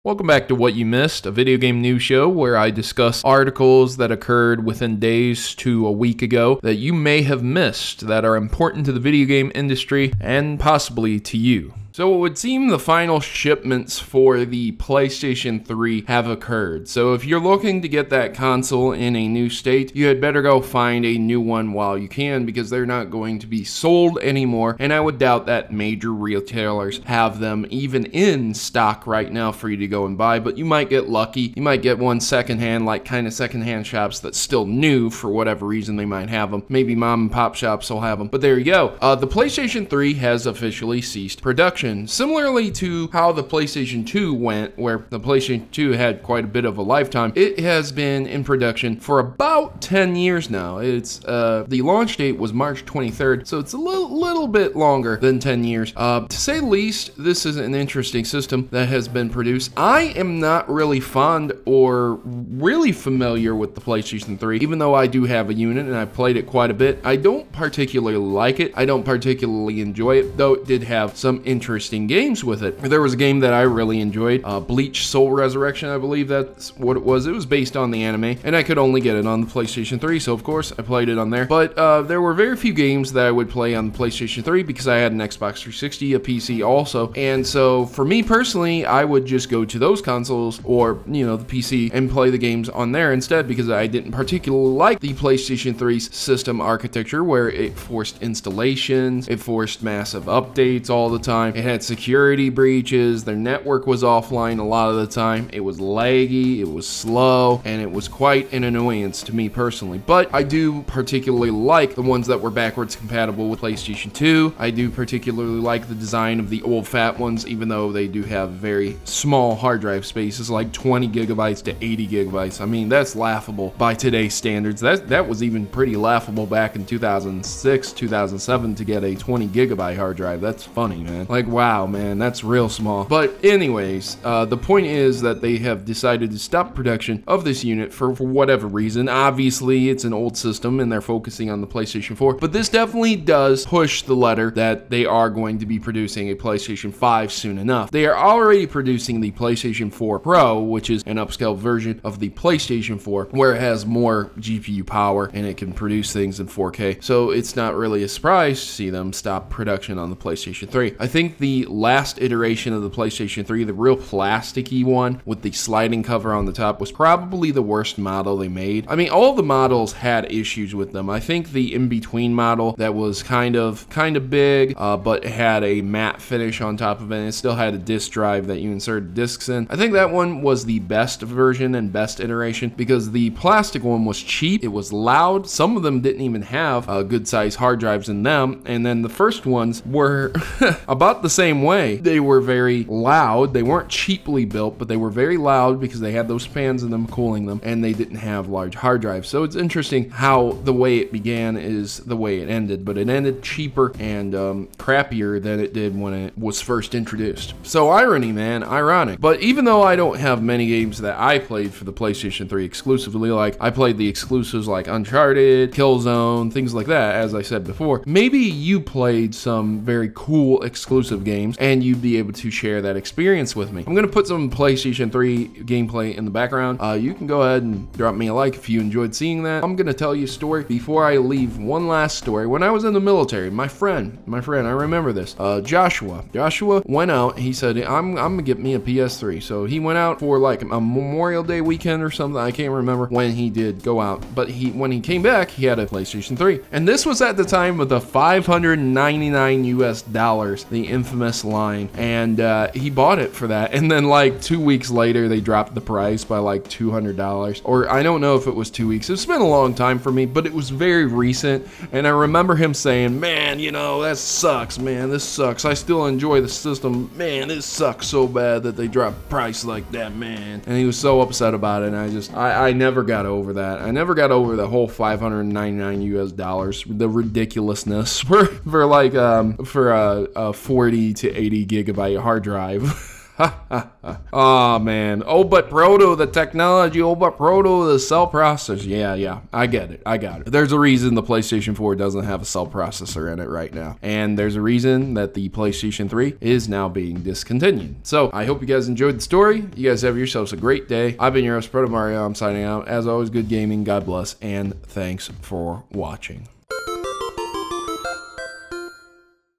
Welcome back to What You Missed, a video game news show where I discuss articles that occurred within days to a week ago that you may have missed that are important to the video game industry and possibly to you. So it would seem the final shipments for the PlayStation 3 have occurred. So if you're looking to get that console in a new state, you had better go find a new one while you can, because they're not going to be sold anymore. And I would doubt that major retailers have them even in stock right now for you to go and buy, but you might get lucky. You might get one secondhand, like kind of secondhand shops that's still new for whatever reason they might have them. Maybe mom and pop shops will have them, but there you go. The PlayStation 3 has officially ceased production. Similarly to how the PlayStation 2 went, where the PlayStation 2 had quite a bit of a lifetime, it has been in production for about 10 years now. It's the launch date was March 23rd, so it's a little bit longer than 10 years. To say the least, this is an interesting system that has been produced. I am not really fond or really familiar with the PlayStation 3, even though I do have a unit and I've played it quite a bit. I don't particularly like it. I don't particularly enjoy it, though it did have some interesting games with it. There was a game that I really enjoyed, Bleach Soul Resurrection, I believe that's what it was. It was based on the anime, and I could only get it on the PlayStation 3, so of course I played it on there. But there were very few games that I would play on the PlayStation 3 because I had an Xbox 360, a PC also, and so for me personally, I would just go to those consoles or, you know, the PC and play the games on there instead, because I didn't particularly like the PlayStation 3's system architecture, where it forced installations, it forced massive updates all the time. It had security breaches, their network was offline a lot of the time, it was laggy, it was slow, and it was quite an annoyance to me personally. But I do particularly like the ones that were backwards compatible with PlayStation 2. I do particularly like the design of the old fat ones, even though they do have very small hard drive spaces, like 20 gigabytes to 80 gigabytes. I mean, that's laughable by today's standards. That was even pretty laughable back in 2006, 2007 to get a 20 gigabyte hard drive. That's funny, man. Like, wow, man, that's real small. But anyways, the point is that they have decided to stop production of this unit for whatever reason. Obviously, it's an old system and they're focusing on the PlayStation 4, but this definitely does push the letter that they are going to be producing a PlayStation 5 soon enough. They are already producing the PlayStation 4 Pro, which is an upscale version of the PlayStation 4, where it has more GPU power and it can produce things in 4K. So it's not really a surprise to see them stop production on the PlayStation 3. I think the last iteration of the PlayStation 3, the real plasticky one with the sliding cover on the top, was probably the worst model they made. I mean, all the models had issues with them. I think the in-between model that was kind of big, but had a matte finish on top of it, and it still had a disk drive that you inserted discs in. I think that one was the best version and best iteration, because the plastic one was cheap, it was loud, some of them didn't even have good size hard drives in them, and then the first ones were about the same way. They were very loud. They weren't cheaply built, but they were very loud because they had those fans in them cooling them, and they didn't have large hard drives. So it's interesting how the way it began is the way it ended, but it ended cheaper and crappier than it did when it was first introduced. So irony, man, ironic. But even though I don't have many games that I played for the PlayStation 3 exclusively, like I played the exclusives like Uncharted, Killzone, things like that, as I said before, maybe you played some very cool exclusive games and you'd be able to share that experience with me. I'm gonna put some PlayStation 3 gameplay in the background. You can go ahead and drop me a like if you enjoyed seeing that. I'm gonna tell you a story before I leave. One last story. When I was in the military, my friend, I remember this, Joshua went out. He said, I'm gonna get me a PS3. So he went out for like a Memorial Day weekend or something. I can't remember when he did go out, but when he came back, he had a PlayStation 3. And this was at the time of the $599 US, the infamous line, and he bought it for that, and then like 2 weeks later they dropped the price by like $200, or I don't know if it was 2 weeks. It's been a long time for me, but it was very recent, and I remember him saying, man, you know, that sucks, man, this sucks. I still enjoy the system, man, this sucks so bad that they dropped price like that, man. And he was so upset about it, and I never got over that. I never got over the whole $599 US, the ridiculousness for like for a 40 to 80 gigabyte hard drive. Oh man. Oh, but Proto, the technology. Oh, but Proto, the cell processor. Yeah. I get it. I got it. There's a reason the PlayStation 4 doesn't have a cell processor in it right now. And there's a reason that the PlayStation 3 is now being discontinued. So I hope you guys enjoyed the story. You guys have yourselves a great day. I've been your host, Protomario. I'm signing out. As always, good gaming. God bless. And thanks for watching.